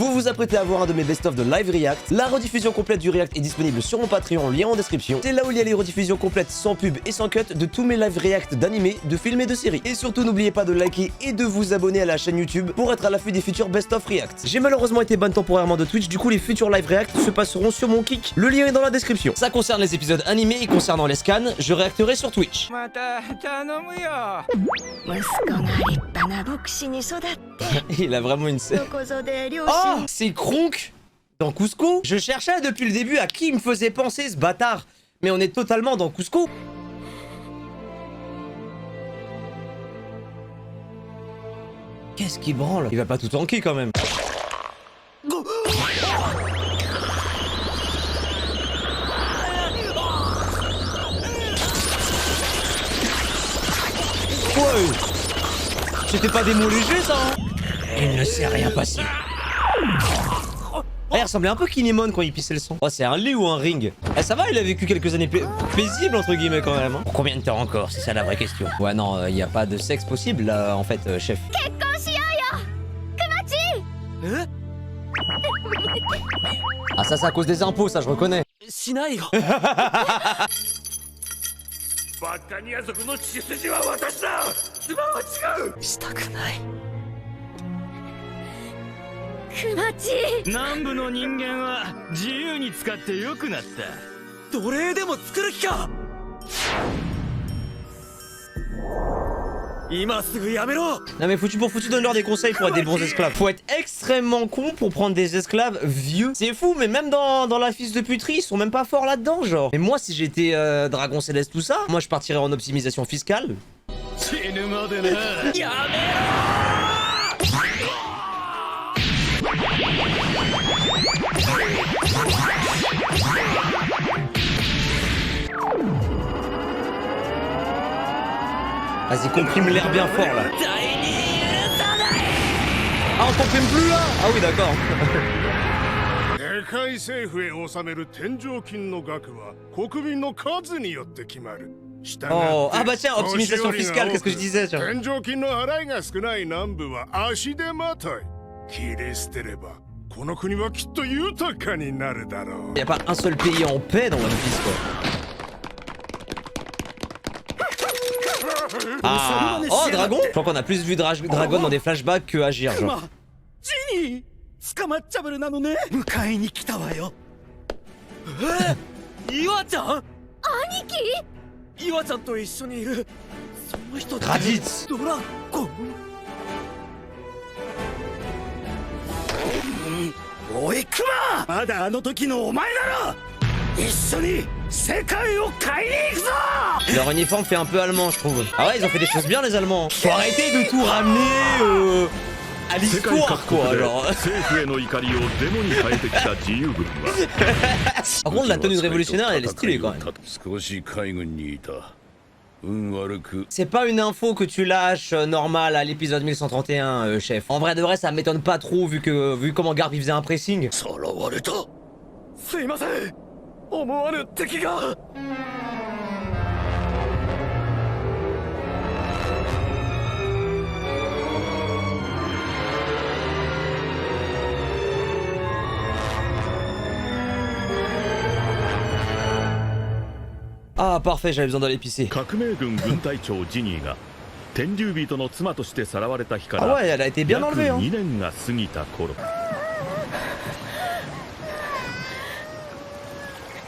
Vous vous apprêtez à voir un de mes best-of de live react. La rediffusion complète du react est disponible sur mon Patreon, lien en description. C'est là où il y a les rediffusions complètes sans pub et sans cut de tous mes live react d'animés, de films et de séries. Et surtout n'oubliez pas de liker et de vous abonner à la chaîne YouTube pour être à l'affût des futurs best-of react. J'ai malheureusement été ban temporairement de Twitch, du coup les futurs live react se passeront sur mon kick. Le lien est dans la description. Ça concerne les épisodes animés et concernant les scans, je réacterai sur Twitch. Il a vraiment une scène. Oh, c'est Kronk dans Cusco. Je cherchais depuis le début à qui il me faisait penser ce bâtard. Mais on est totalement dans Cusco. Qu'est-ce qui branle? Il va pas tout tanker quand même. Ouais. C'était pas des mots légers ça hein. Il ne s'est rien passé. Ah, il ressemblait un peu Kinemon quand il pissait le sang. Oh, c'est un lit ou un ring? Eh, ça va, il a vécu quelques années paisibles entre guillemets quand même. Hein. Pour combien de temps encore? C'est ça la vraie question. Ouais, non, il y a pas de sexe possible là en fait, chef. Ah, ça c'est à cause des impôts, ça je reconnais. Non mais foutu pour foutu, donne-leur des conseils pour être des bons esclaves. Faut être extrêmement con pour prendre des esclaves vieux. C'est fou, mais même dans la fils de puterie, ils sont même pas forts là-dedans, genre. Mais moi, si j'étais Dragon Céleste, tout ça, moi je partirais en optimisation fiscale. Vas-y, comprime l'air bien fort là. Ah, on comprime plus là? Ah oui, d'accord. Oh, ah bah tiens, optimisation fiscale, qu'est-ce que je disais tiens. Y a pas un seul pays en paix dans One Piece quoi. Ah, oh dragon. Je crois qu'on a plus vu dragon dans des flashbacks que agir genre. Raditz. Leur uniforme fait un peu allemand, je trouve. Ah ouais, ils ont fait des choses bien, les Allemands. Faut arrêter de tout ramener à l'histoire, quoi, genre. Par contre, la tenue de révolutionnaire, elle est stylée, quand même. C'est pas une info que tu lâches normale à l'épisode 1131, chef. En vrai de vrai, ça m'étonne pas trop, vu comment Garp il faisait un pressing. Ah parfait, j'avais besoin d'aller pisser. Ah ouais, elle a été bien enlevée hein.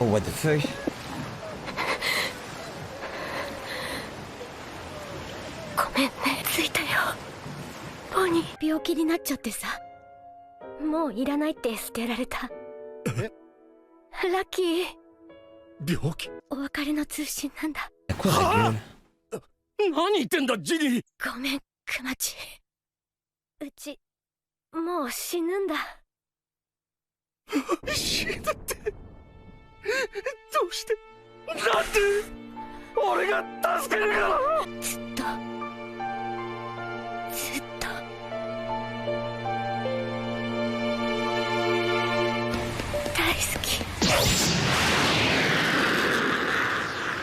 Oh what the fuck. Quoi la gueule?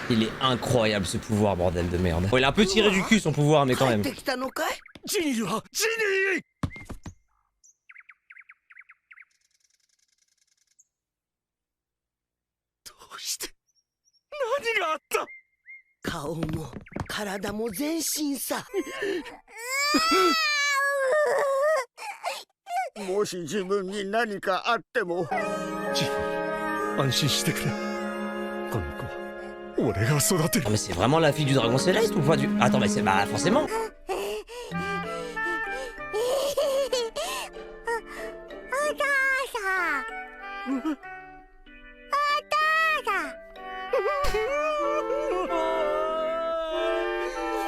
Il est incroyable ce pouvoir, bordel de merde. Bon, il a un peu tiré du cul son pouvoir, mais quand même. して何があった？顔も体も全身さ。もし自分に何かあっても安心してくれ。この子は俺が育てる。 Mais c'est vraiment la fille du dragon céleste ou pas du... Attends, mais c'est... Bah, forcément.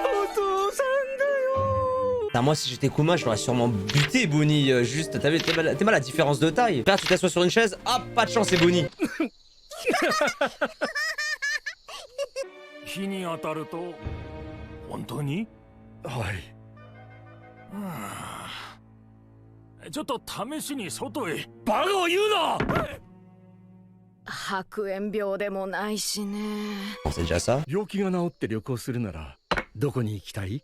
お父さんだよ。 Putain, moi, si j'étais Kuma, je l'aurais sûrement buté, Bonnie. Juste, t'es mal la différence de taille. Frère, tu t'assois sur une chaise, ah, pas de chance, c'est Bonnie. 日に当たると本当に？はい。ちょっと試しに外へ。バカを言うな。白煙病でもないしね。 Bon, c'est déjà ça. 病気が治って旅行するならどこに行きたい？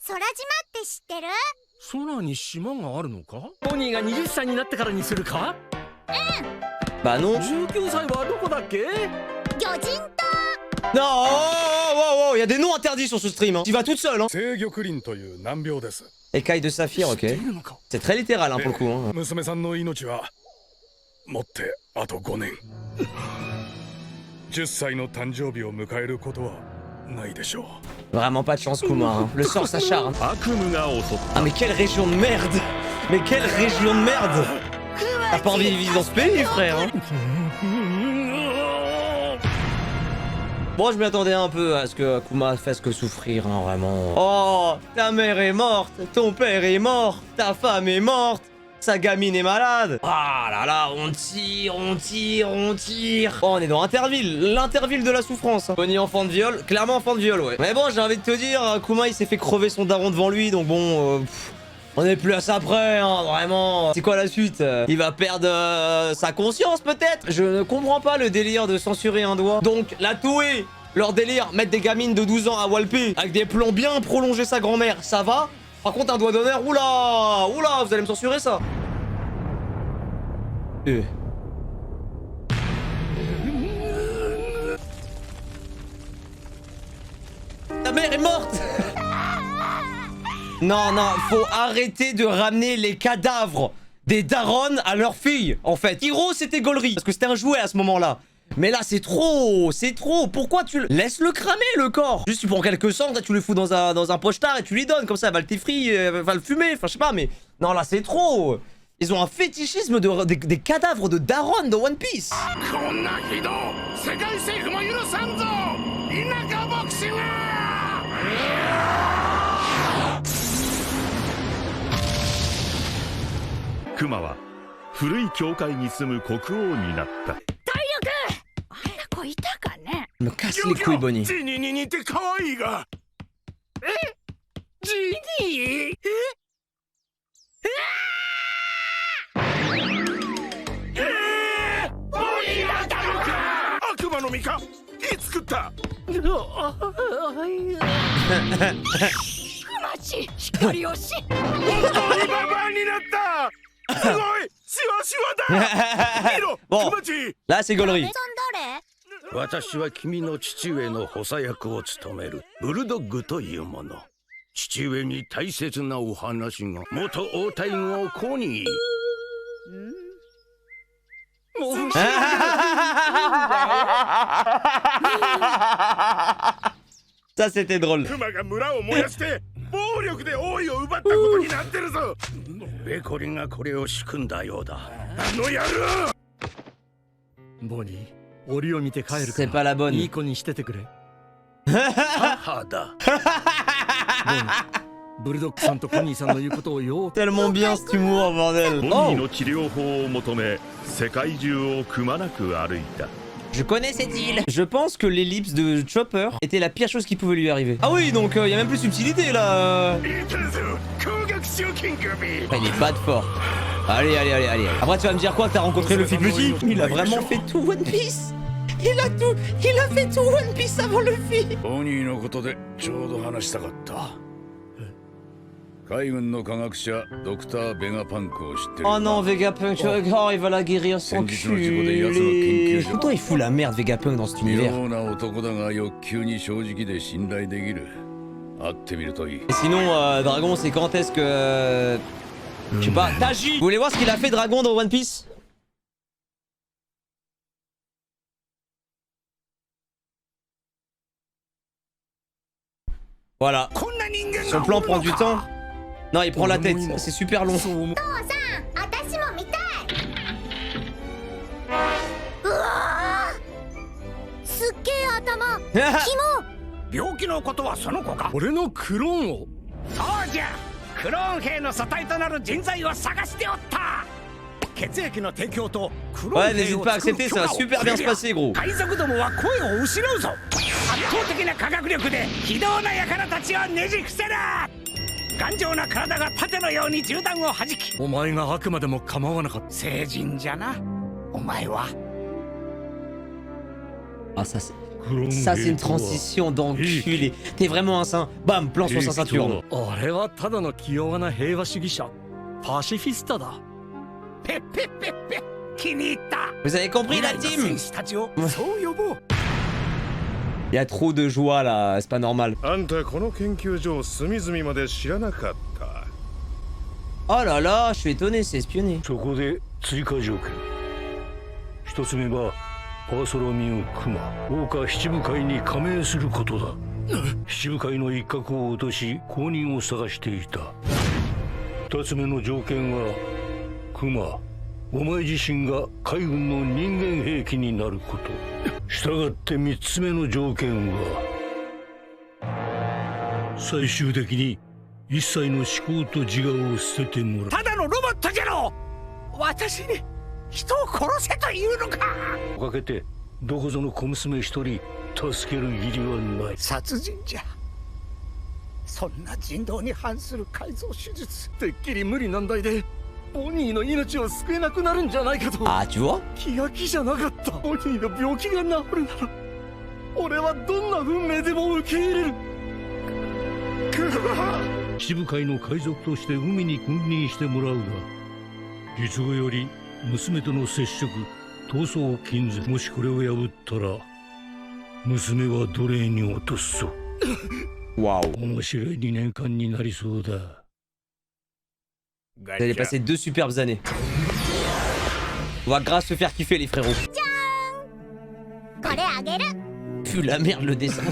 空島って知ってる？空に島があるのか？ポニーが20歳になってからにするか？ Bah non. 19歳はどこだっけ？魚人島。 Non, oh, il y a des noms interdits sur ce stream. Hein. Tu vas toute seule. Hein. 制玉林という難病です。 Écaille de saphir, ok. C'est très littéral hein, pour le coup. Hein. 娘さんの命は持ってあと5年。10歳の誕生日を迎えることはないでしょう。 Vraiment pas de chance, Kuma. Hein. Le sort s'acharne. Ah, mais quelle région de merde! Mais quelle région de merde! T'as pas envie de vivre dans ce pays, frère! Hein. Bon, je m'y attendais un peu à ce que Kuma fasse que souffrir, hein, vraiment. Oh, ta mère est morte, ton père est mort, ta femme est morte, sa gamine est malade. Ah là là, on tire, on tire, on tire. Oh, on est dans Interville, l'Interville de la souffrance. Hein. Bonnie enfant de viol, clairement enfant de viol, ouais. Mais bon, j'ai envie de te dire, Kuma il s'est fait crever son daron devant lui, donc bon... on est plus à ça près, hein, vraiment. C'est quoi la suite? Il va perdre sa conscience, peut-être? Je ne comprends pas le délire de censurer un doigt. Donc, la Toei, leur délire, mettre des gamines de 12 ans à walper avec des plans bien prolonger sa grand-mère, ça va? Par contre, un doigt d'honneur, oula! Oula, vous allez me censurer ça? Ta mère est morte! Non, non, faut arrêter de ramener les cadavres des darons à leurs filles, en fait. Hiro, c'était gaulerie, parce que c'était un jouet à ce moment-là. Mais là, c'est trop, c'est trop. Pourquoi tu le... Laisse-le cramer, le corps. Juste, tu prends quelques cendres, tu le fous dans un pochetard et tu lui donnes, comme ça, elle va le défrier, elle va le fumer, enfin, je sais pas, mais... Non, là, c'est trop. Ils ont un fétichisme des cadavres de darons de One Piece. クマは古い教会に住む国王になった。体力あんな子いたかね。 Me casse les couilles, Bonnie. ジニーに似て可愛いが。ジニー？ボニーだったのか。悪魔の実か。いつ作った？ち光をし。本当にババアになった。すごい、シワシワだ。見ろ、bon, クマチ。 là c'est gaulerie. さん誰？私は君の父上の補佐役を務めるブルドッグというもの。父上に大切なお話が。元王太后コニー。もうÇa c'était drôle. クマが村を燃やして暴力で王位を奪ったことになってるぞ。ベコリがこれを仕組んだようだ。あの野郎。ボニー、檻を見て帰るから。C'est pas la bonne. いい子にしててくれ。母だ。ボニー、ブルドッグさんとコニーさんの言うことをよ。Tellement bien ce humour, bordel. ボニーの治療法を求め世界中をくまなく歩いた。 Je connais cette île. Je pense que l'ellipse de Chopper était la pire chose qui pouvait lui arriver. Ah oui, donc y a même plus de subtilité là. Il est pas de fort. Allez, allez, allez, allez. Après tu vas me dire quoi, que t'as rencontré Luffy petit? Il a vraiment fait tout One Piece. Il a fait tout One Piece avant Luffy. 海軍の科学者ドクター・ベガパンクを知ってる。 Oh non, Vegapunk, oh, il va la guérir sans culé. Pourquoi il fout la merde Vegapunk dans cet 妙 univers? な男だが欲求に正直で信頼できる。会ってみるといい。 Et sinon, Dragon, c'est quand est-ce que... Je sais pas, Taji. Vous voulez voir ce qu'il a fait Dragon dans One Piece? Voilà. Son plan prend du temps. Non, il prend la tête, c'est super long. 私も見たい。うわー、すっげえ頭。病気のことはその子か。俺のクローンを。そうじゃ。クローン兵の素体となる人材を探しておった。血液の提供とクロー Ouais, ン兵 n'hésite を pas à 作る accepter, 許 ça 可 va を。 super bien se passer, gros. 海賊どもは声を失うぞ。圧倒的な科学力で非道な輩たちをねじ伏せる。頑丈な体が盾のように銃弾を弾き。お前があくまでも構わなかった。成人じゃな。お前は。 Ah, ça c'est une transition d'enculé. T'es vraiment un saint. Bam, plan sur sa ceinture. 俺はただの気弱な平和主義者。パシフィスタだ。ペッペッペッペッ。気に入った。 Vous avez compris la 戦 team? 士たちをそう呼ぼう。 Il y a trop de joie là, c'est pas normal. あんたこの研究所を隅々まで知らなかった。 Oh là là, je suis étonné, c'est espionné. そこで追加条件。一つ目はパーソロミウ・クマ、桜花七部会に加盟することだ。七部会の一角を落とし公認を探していた。二つ目の条件はクマ、お前自身が海軍の人間兵器になること。したがって三つ目の条件は最終的に一切の思考と自我を捨ててもらう。ただのロボットじゃろ。私に人を殺せというのか。かけてどこぞの小娘一人助ける義理はない。殺人じゃ。そんな人道に反する改造手術。てっきり無理難題でボニーの命を救えなくなるんじゃないかと。 Ah, tu vois? 気が気じゃなかった。ボニーの病気が治るなら俺はどんな運命でも受け入れる。七部会の海賊として海に君臨してもらうが、術後より娘との接触、逃走を禁ず。もしこれを破ったら娘は奴隷に落とすぞ。 Waouh. 面白い2年間になりそうだ。 Vous allez passer 2 superbes années. On va grave se faire kiffer les frérots. これあげる。 Puh la merde le dessin.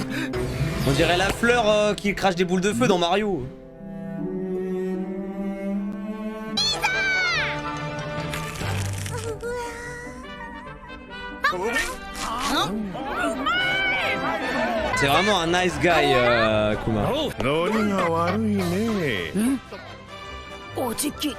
On dirait la fleur qui crache des boules de feu dans Mario. C'est vraiment un nice guy, Kuma. ノリが悪いね。おじき。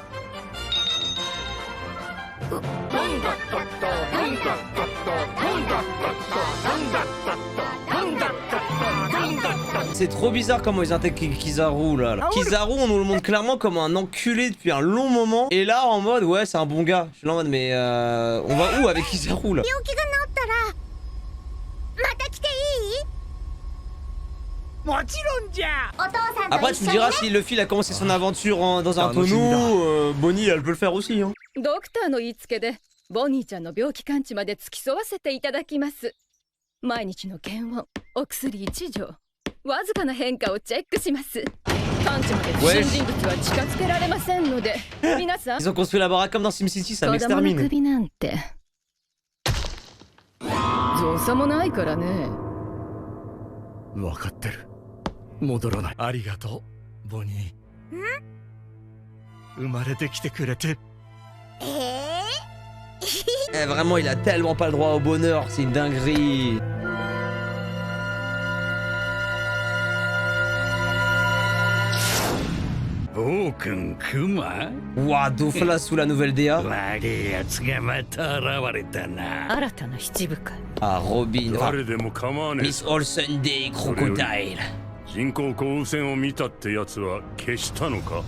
C'est trop bizarre comment ils intègrent Kizaru là. Kizaru, on nous le montre clairement comme un enculé depuis un long moment. Et là, en mode, ouais, c'est un bon gars. Je suis là en mode, mais on va où avec Kizaru là? 病気が治ったらまた来ていい？もちろんじゃ。お父さんと Après, 一 tu me 緒にね。 diras, si Luffy il a commencé son aventure dans un tonneau, Bonnie elle peut le faire aussi. Hein. ドクターの言いつけでボニーちゃんの病気完治まで付き添わせていただきます。毎日の検温、お薬1錠、わずかな変化をチェックします。完治まで不審人物は近づけられませんので、皆さん Ils ont construit la baraque comme dans SimCity, ça 子供の m'extermine. 首なんて造作もないからね。分かってる。戻らない。ありがとうボニー。生まれてきてくれて。Eh, vraiment, il a tellement pas le droit au bonheur, c'est une dinguerie. Boken Kuma? Ouah, Dofla sous la nouvelle DA. 悪いやつがまた現れたな。新たな七部会。 Ah, Robin. Ah, 誰でも構わねえ。 Miss Olsen Day Crocodile. 人工降雨船を見たってやつは消したのか？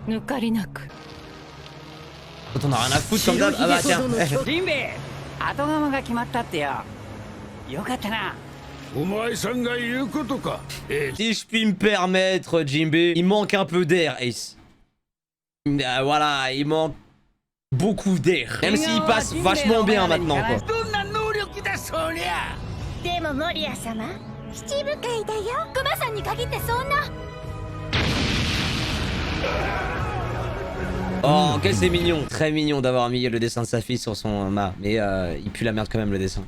抜かりなく。 Quand on a rien à foutre comme d'hab. Ah bah tiens. リンベイ、後釜が決まったってよ。よかったな。お前さんが言うことか。Si je puis me permettre, Jinbei, il manque un peu d'air, Ace. Voilà, il manque beaucoup d'air. Même s'il passe vachement bien maintenant, quoi. どんな能力だそりゃ。でも守屋様、七部会だよ。クマさんに限ってそんな。 Oh, ok, c'est mignon. Très mignon d'avoir mis le dessin de sa fille sur son mât. Mais il pue la merde quand même, le dessin.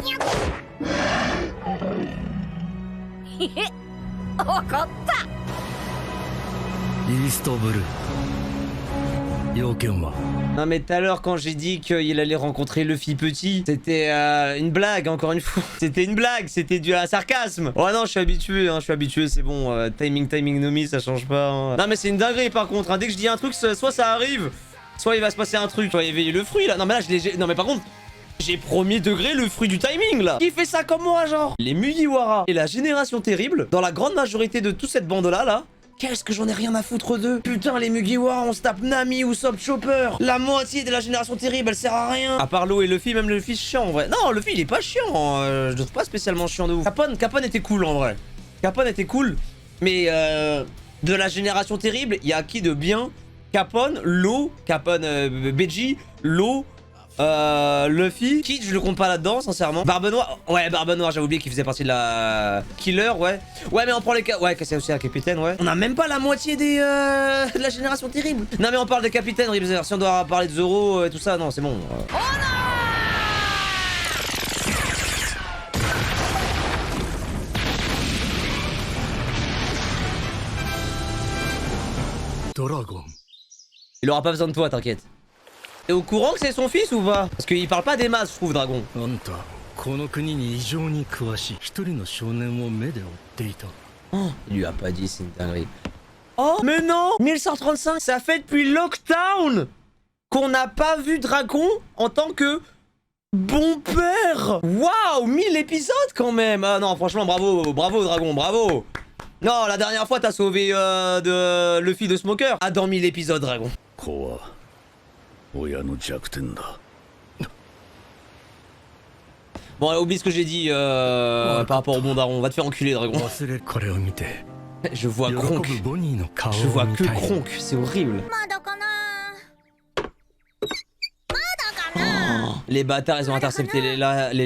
怒った。イーストブルー。要件は Non mais tout à l'heure quand j'ai dit qu'il allait rencontrer Luffy petit, c'était une blague encore une fois. C'était une blague, c'était du sarcasme. Oh non, je suis habitué, hein, c'est bon. Timing no mi, ça change pas. Hein. Non mais c'est une dinguerie par contre. Hein. Dès que je dis un truc, soit ça arrive, soit il va se passer un truc. Soit éveiller le fruit là. Non mais là, non mais par contre, j'ai premier degré le fruit du timing là. Qui fait ça comme moi genre? Les Mugiwara et la génération terrible, dans la grande majorité de toute cette bande là. Qu'est-ce que j'en ai rien à foutre d'eux. Putain, les Mugiwara, on se tape Nami ou Sop Chopper. La moitié de la génération terrible, elle sert à rien. À part Lo et Luffy, même Luffy chiant en vrai. Non, Luffy il est pas chiant. Je le trouve pas spécialement chiant de ouf. Capone était cool en vrai. Capone était cool. Mais de la génération terrible, il y a qui de bien? Capone, Lo, Beji, Lo, Luffy. Kid, je le compte pas là-dedans, sincèrement. Barbe Noire, ouais, Barbe Noire, j'avais oublié qu'il faisait partie de la Killer, ouais. Ouais, mais on prend les cas. Ouais, c'est aussi un capitaine, ouais. On a même pas la moitié des de la génération terrible. Non, mais on parle des capitaines, Ribzer. Si on doit parler de Zoro et tout ça, non, c'est bon. Dragon. Il aura pas besoin de toi, t'inquiète. T'es au courant que c'est son fils ou pas? Parce qu'il parle pas des masses, je trouve, Dragon. あんた、この国に異常に詳しい一人の少年を目で追っていた。 Oh, il lui a pas dit, c'est une dinguerie. Oh, mais non 1135, ça fait depuis Lockdown qu'on n'a pas vu Dragon en tant que bon père. Waouh, 1000 épisodes quand même. Ah non, franchement, bravo, bravo Dragon, bravo. Non, la dernière fois, t'as sauvé de Luffy de Smoker. Ah, dans 1000 épisodes, Dragon. 子は親の弱点だ。 Bon, oublie ce que j'ai dit par rapport au bon daron. On va te faire enculer, Dragon. 忘れこれを見て。 Je vois 喜 Kronk. ぶボニーの顔を Je vois 見 que たい。 Kronk. C'est horrible. まだかな。 Oh, les bâtards, ils ont intercepté les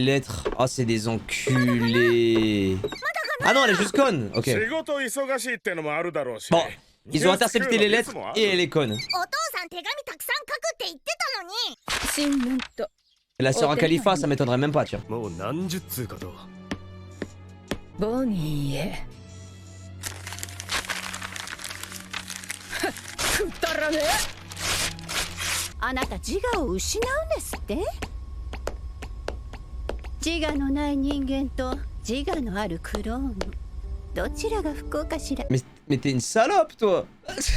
lettres. Oh, c'est des enculés. Ah non, elle est juste conne. Ok. 仕事忙しいってのもあるだろうし。 Bon, ils ont intercepté les lettres et elle est conne. お父さん手紙たくさん書くって言ってたのに。新聞と La sœur à Khalifa, ça m'étonnerait même pas, tiens. もう何十通かと。ボニーへ。くだらねえ。あなた自我を失うんですって？自我のない人間と自我のあるクローン、どちらが不幸かしら。 Mais t'es une salope, toi.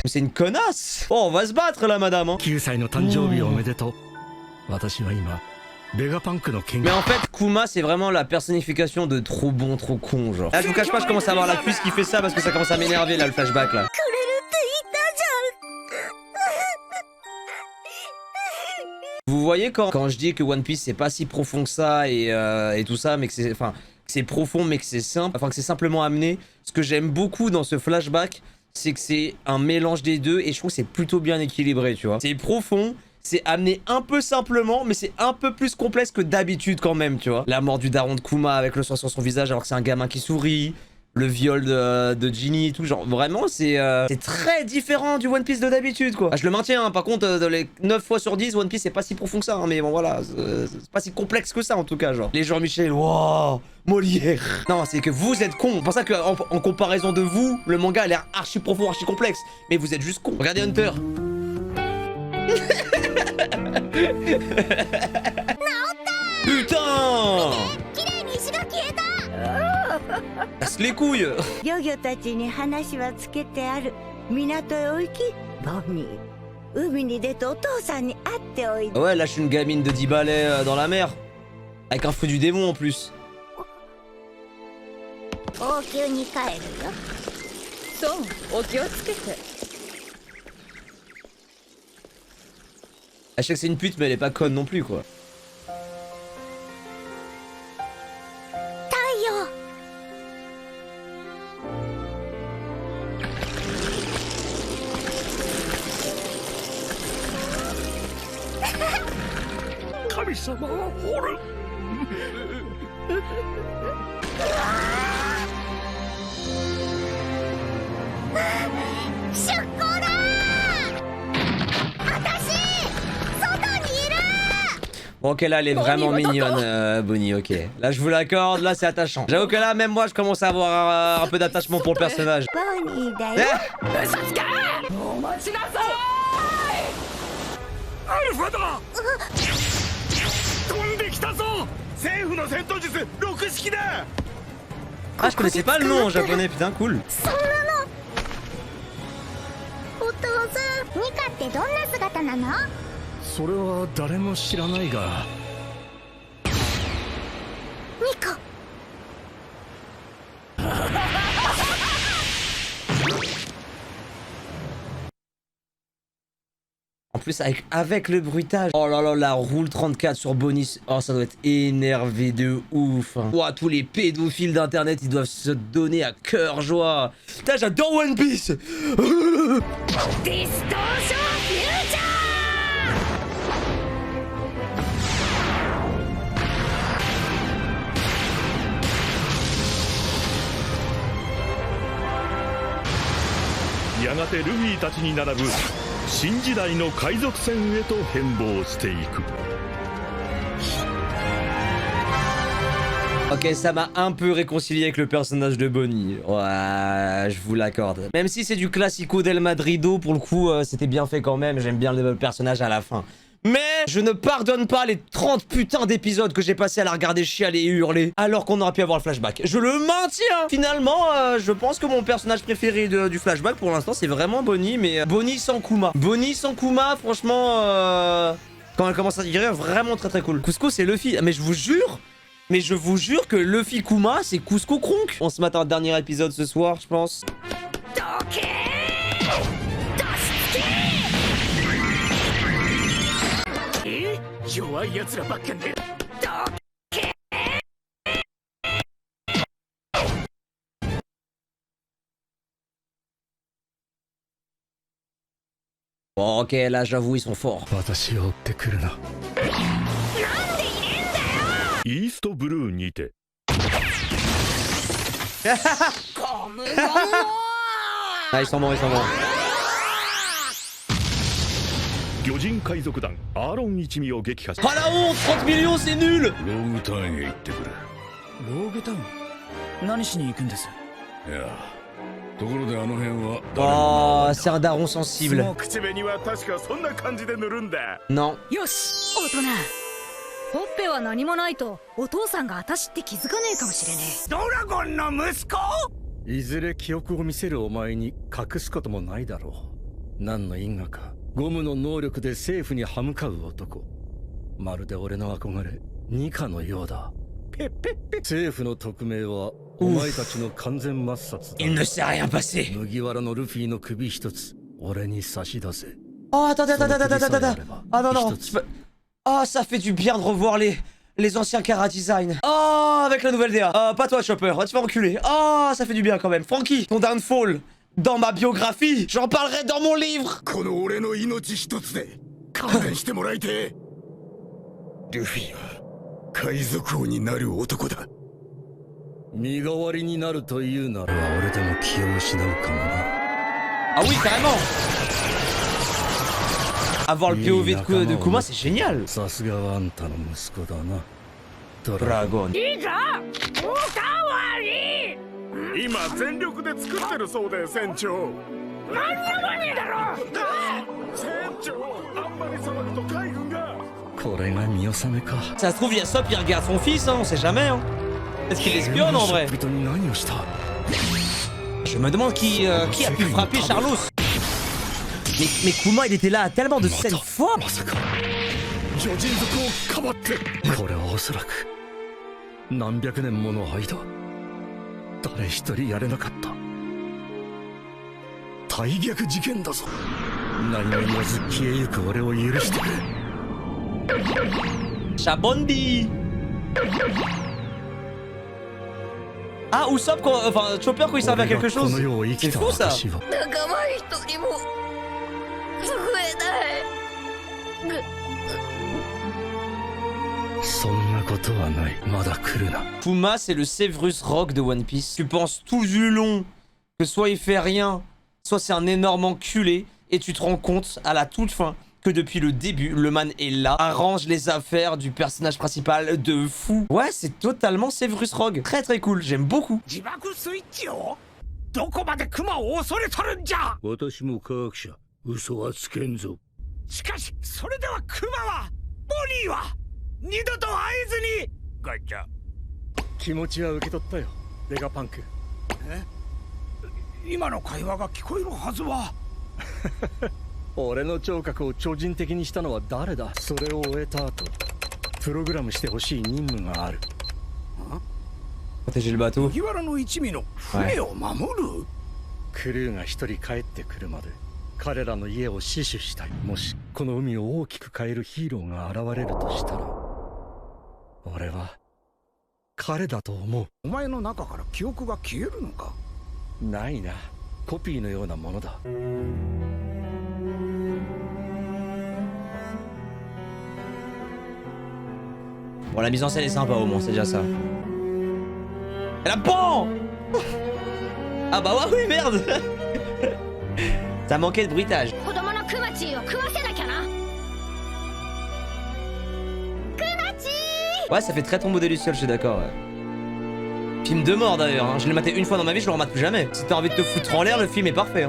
C'est une connasse. Oh, on va se battre là, madame. Hein. 9歳の誕生日おめでとう。私は今ベガパンクの研 Mais 究。 en fait, Kuma, c'est vraiment la personnification de trop bon, trop con, genre. Là, je vous cache pas, je commence à avoir la cuisse qui fait ça parce que ça commence à m'énerver, là, le flashback, là. くれるって言ったじゃん。 Vous voyez quand je dis que One Piece c'est pas si profond que ça et tout ça, mais que c'est c'est profond mais que c'est simple, enfin que c'est simplement amené. Ce que j'aime beaucoup dans ce flashback, c'est que c'est un mélange des deux et je trouve que c'est plutôt bien équilibré, tu vois. C'est profond, c'est amené un peu simplement, mais c'est un peu plus complexe que d'habitude quand même, tu vois. La mort du daron de Kuma avec le sang sur son visage alors que c'est un gamin qui sourit. Le viol de Ginny et tout, genre vraiment c'est très différent du One Piece de d'habitude quoi. Ah, je le maintiens, hein. Par contre les 9 fois sur 10 One Piece c'est pas si profond que ça, hein. Mais bon voilà, c'est pas si complexe que ça en tout cas genre. Les Jean-Michel, wow, Molière. Non, c'est que vous êtes cons, c'est pour ça qu'en en comparaison de vous, le manga a l'air archi profond, archi complexe. Mais vous êtes juste cons. Regardez Hunter. Putain! Casse les couilles! 漁業たちに話はつけてある。港へお行き、ボニー。海に出てお父さんに会っておいで。 Ouais, lâche une gamine de 10 balais dans la mer. Avec un fruit du démon en plus. 王宮に帰るよ。そうお気をつけて。 À chaque c'est une pute mais elle est pas conne non plus quoi. 太陽。神様はおる。出航だー。あたし外にいる。 Ok, là, elle est vraiment mignonne, Bonnie, ok. Là, je vous l'accorde, là, c'est attachant. J'avoue que là, même moi, je commence à avoir un peu d'attachement pour le personnage. ボニーだよ。嘘つけ。お待ちなさい。アルファだ。飛んできたぞ。政府の戦闘術6式だ。 Ah, je connaissais pas le nom en japonais, putain, cool. そんなの。お父さん、ニカってどんな姿なの？それは誰も知らないが、ニカ。En plus, avec le bruitage. Oh là là, la roule 34 sur Bonnie. Oh, ça doit être énervé de ouf. Hein. Ouah, tous les pédophiles d'internet, ils doivent se donner à cœur joie. Putain, j'adore One Piece. ディストーションフューチャー。 やがてルフィたちに並ぶ新時代の海賊船へと変貌していく。 Ok, ça m'a un peu réconcilié avec le personnage de Bonnie. Ouais, je vous l'accorde. Même si c'est du classico del Madrido, pour le coup, c'était bien fait quand même. J'aime bien le personnage à la fin. Mais je ne pardonne pas les 30 putains d'épisodes que j'ai passé à la regarder chialer et hurler alors qu'on aurait pu avoir le flashback. Je le maintiens. Finalement, je pense que mon personnage préféré du flashback pour l'instant c'est vraiment Bonnie, mais Bonnie sans Kuma. Bonnie sans Kuma, franchement, quand elle commence à tirer, vraiment très très cool. Cusco c'est Luffy, mais je vous jure que Luffy Kuma c'est Cusco Kronk. On se mate un dernier épisode ce soir, je pense. Bon, ok, là j'avoue ils sont forts. 私を追ってくるな。イーストブルーにて Ah, ils sont bons, ils sont bons. 魚人海賊団アーロン一味を撃破し Oh la honte, 30 millions c'est nul. ローグタウンへ行ってくる。ローグタウン？何しに行くんです？いや、ところであの辺は Oh, c'est un daron sensible. 口紅は確かそんな感じで塗るんだ。 Non. よし、大人。ほっぺは何もないとお父さんが私って気づかねえかもしれねえ。ドラゴンの息子？いずれ記憶を見せるお前に隠すこともないだろう。何の因果か、ゴムの能力で政府に歯向かう男。まるで俺の憧れ、ニカのようだ。政府の匿名はお前たちの完全抹殺だ。Il ne s'est rien passé. 麦わらのルフィの首一つ、俺に差し出せ。 Oh, attendez. Ah non, non. Oh, ça fait du bien de revoir les anciens Kara Design. Oh, avec la nouvelle DA. Pas toi, Chopper. Tu vas enculer. Oh, ça fait du bien quand même. Franky, ton downfall. Dans ma biographie, j'en parlerai dans mon livre. この俺の命一つで勘弁してもらいて。ルフィは海賊王になる男だ。身代わりになるというなら俺でも気を失うかもな。 Ah oui, carrément. Avoir le POV de Kuma, c'est génial. さすがはあんたの息子だな。 Dragon. いいか、おかわり。今全力で作ってるそうで船長。なんやまねえだろ。船長、あんまり騒ぐと海軍が。これが見納めか。 Ça se trouve, il y a Sop, il regarde son fils, hein, on sait jamais. Hein. Peut-être qu'il espionne en vrai. Je me demande qui a pu frapper Charlos. Mais Kuma, il était là à tellement de scènes fortes. これはおそらく何百年もの間誰一人やれなかった大逆事件だぞ。何も言わず消えゆく俺を許してくれ。 Chabondi. Ah, Usopp, enfin Chopper quand il servait à quelque chose. C'est fou ça. 仲間一人も救えない。Puma, c'est le Severus Rogue de One Piece. Tu penses tout du long que soit il fait rien, soit c'est un énorme enculé, et tu te rends compte à la toute fin que depuis le début, le man est là, arrange les affaires du personnage principal de fou. Ouais, c'est totalement Severus Rogue. Très très cool, j'aime beaucoup. どこまでクマを恐れとるんじゃ。私も科学者、嘘はつけんぞ。しかしそれではクマはボニーは二度と会えずに。ガイちゃん、気持ちは受け取ったよ、ベガパンク。え？今の会話が聞こえるはずは。俺の聴覚を超人的にしたのは誰だ。それを終えた後、プログラムしてほしい任務がある。Protéger le bateau. 麦わらの一味の船を守る？クルーが一人帰ってくるまで彼らの家を死守したい。もしこの海を大きく変えるヒーローが現れるとしたら、俺は彼だと思う。お前の中から記憶が消えるのか？ないな、コピーのようなものだ。Bon, la mise en scène est sympa au moins, c'est déjà ça. Elle a pan. Ah bah ouais, oui, merde. Ça manquait de bruitage. Ouais, ça fait très tombeau des lucioles, je suis d'accord. Ouais. Film de mort d'ailleurs, hein. Je l'ai maté une fois dans ma vie, je le remate plus jamais. Si t'as envie de te foutre en l'air, le film est parfait. Hein.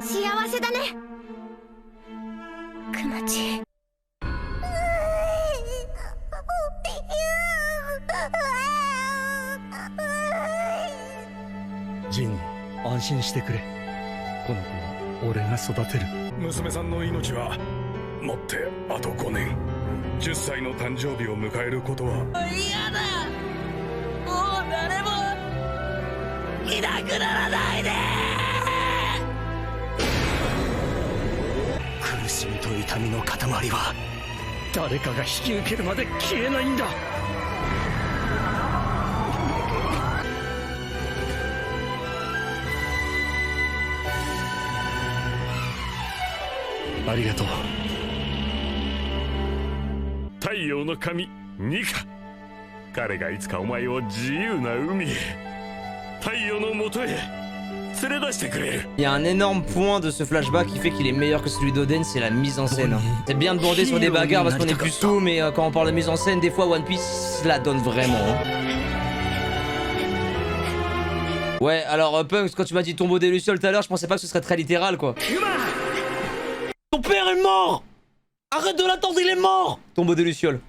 Jin, 安心してくれ。この子は俺が育てる。娘さんの命はもってあと5年。10歳の誕生日を迎えることは。嫌だ。もう誰もいなくならないで。苦しみと痛みの塊は誰かが引き受けるまで消えないんだ。ありがとう。太陽の神ニカ、彼がいつかお前を自由な海へ、太陽の元へ連れ出してくれる。Il y a un énorme point de ce flashback qui fait qu'il est meilleur que celui d'Oden, c'est la mise en scène. C'est bien de bander sur des bagarres parce qu'on est plus sous, mais quand on parle de mise en scène, des fois One Piece la donne vraiment. Ouais, alors Punks, quand tu m'as dit tombeau des lucioles tout à l'heure, je pensais pas que ce serait très littéral quoi. Ton père est mort! Arrête de l'attendre, il est mort! Tombeau des lucioles.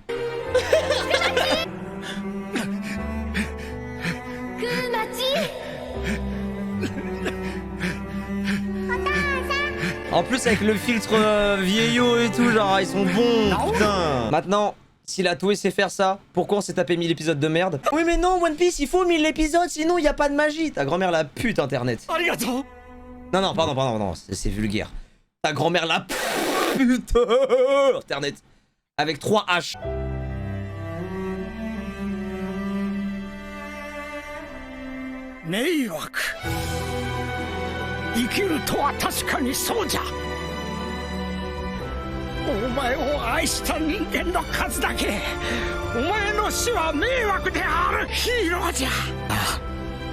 En plus avec le filtre vieillot et tout, genre ils sont bons, putain. Maintenant, si la Toei sait faire ça, pourquoi on s'est tapé 1000 épisodes de merde? Oui mais non, One Piece, il faut 1000 épisodes, sinon il y a pas de magie. Ta grand-mère la pute internet. Non, non, pardon, non, c'est vulgaire. Ta grand-mère la pute internet. Avec 3 H. 迷惑。生きるとは確かにそうじゃ。お前を愛した人間の数だけお前の死は迷惑である。ヒーローじゃ。あ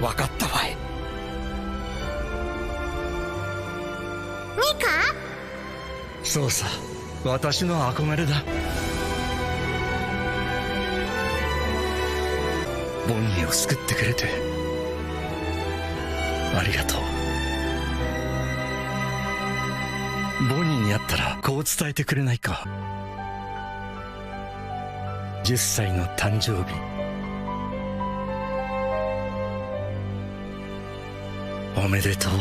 あ、分かったわい。ミカ？そうさ、私の憧れだ。ボニーを救ってくれてありがとう。ボニーに会ったらこう伝えてくれないか。10歳の誕生日おめでとう。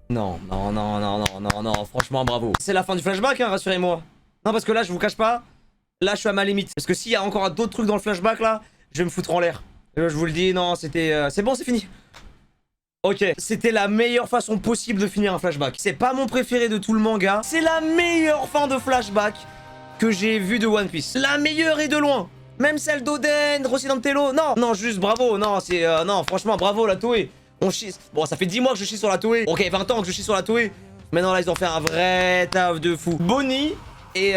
Non, non, non, non, non, non, non, franchement bravo. C'est la fin du flashback, hein, rassurez-moi. Non, parce que là, je vous cache pas, là, je suis à ma limite. Parce que s'il y a encore d'autres trucs dans le flashback, là, je vais me foutre en l'air. Je vous le dis, non, c'était... c'est bon, c'est fini. Ok, c'était la meilleure façon possible de finir un flashback. C'est pas mon préféré de tout le manga. C'est la meilleure fin de flashback que j'ai vue de One Piece. La meilleure et de loin. Même celle d'Oden, Rossi Dantello. Non, non, juste bravo. Non, c'est... non, franchement, bravo la Toei. On chie... Bon, ça fait 10 mois que je chie sur la Toei. Ok, 20 ans que je chie sur la Toei. Maintenant, là, ils ont fait un vrai taf de fou. Bonnie est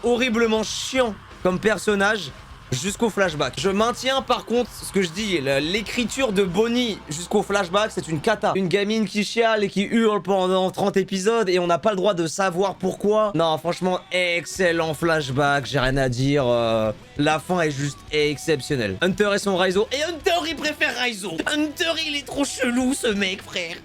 horriblement chiant comme personnage jusqu'au flashback. Je maintiens par contre ce que je dis, l'écriture de Bonnie jusqu'au flashback, c'est une cata. Une gamine qui chiale et qui hurle pendant 30 épisodes et on n'a pas le droit de savoir pourquoi. Non, franchement, excellent flashback, j'ai rien à dire. La fin est juste exceptionnelle. Hunter et son Raizo. Et Hunter, il préfère Raizo. Hunter, il est trop chelou, ce mec, frère.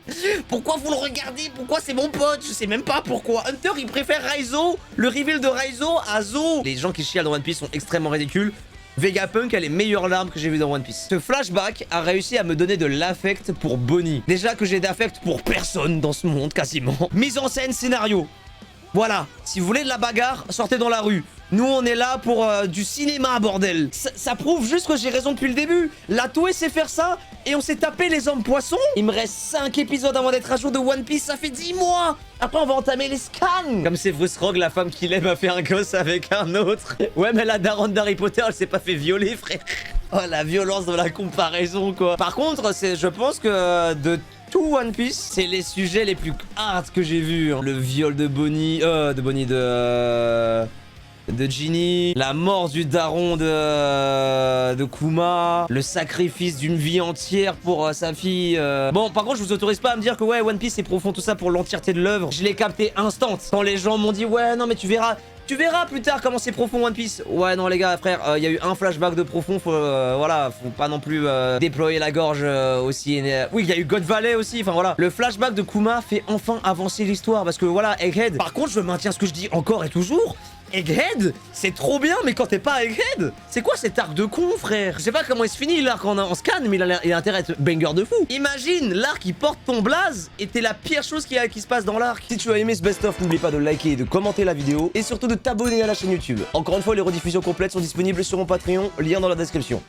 Pourquoi vous le regardez? Pourquoi c'est mon pote? Je sais même pas pourquoi. Hunter, il préfère Raizo, le reveal de Raizo à Zo. Les gens qui chialent dans One Piece sont extrêmement ridicules. Vegapunk a les meilleures larmes que j'ai vues dans One Piece. Ce flashback a réussi à me donner de l'affect pour Bonnie. Déjà que j'ai d'affect pour personne dans ce monde, quasiment. Mise en scène, scénario. Voilà. Si vous voulez de la bagarre, sortez dans la rue. Nous, on est là pour du cinéma, bordel. Ça prouve juste que j'ai raison depuis le début. La Toei sait faire ça et on s'est tapé les hommes poissons. Il me reste 5 épisodes avant d'être à jour de One Piece. Ça fait 10 mois. Après, on va entamer les scans. Comme c'est Bruce Rogue, la femme qu'il aime a fait un gosse avec un autre. Ouais, mais la daronne d'Harry Potter, elle s'est pas fait violer, frère. Oh, la violence de la comparaison, quoi. Par contre, je pense que de tout One Piece, c'est les sujets les plus hard que j'ai vus. Hein. Le viol de Bonnie, de Ginny, la mort du daron de Kuma, le sacrifice d'une vie entière pour sa fille. Bon, par contre, je vous autorise pas à me dire que ouais, One Piece c'est profond, tout ça pour l'entièreté de l'œuvre. Je l'ai capté instant. Quand les gens m'ont dit ouais, non mais tu verras plus tard comment c'est profond One Piece. Ouais, non les gars, frère, il y a eu un flashback de profond, voilà, faut pas non plus déployer la gorge aussi. Oui, il y a eu God Valley aussi, enfin voilà. Le flashback de Kuma fait enfin avancer l'histoire parce que voilà, Egghead. Par contre, je maintiens ce que je dis encore et toujours. Egghead, c'est trop bien, mais quand t'es pas Egghead, c'est quoi cet arc de con, frère? Je sais pas comment il se finit l'arc en scan, mais il a intérêt à être banger de fou. Imagine, l'arc il porte ton blaze et t'es la pire chose qui se passe dans l'arc. Si tu as aimé ce best-of, n'oublie pas de liker et de commenter la vidéo et surtout de t'abonner à la chaîne YouTube. Encore une fois, les rediffusions complètes sont disponibles sur mon Patreon, lien dans la description.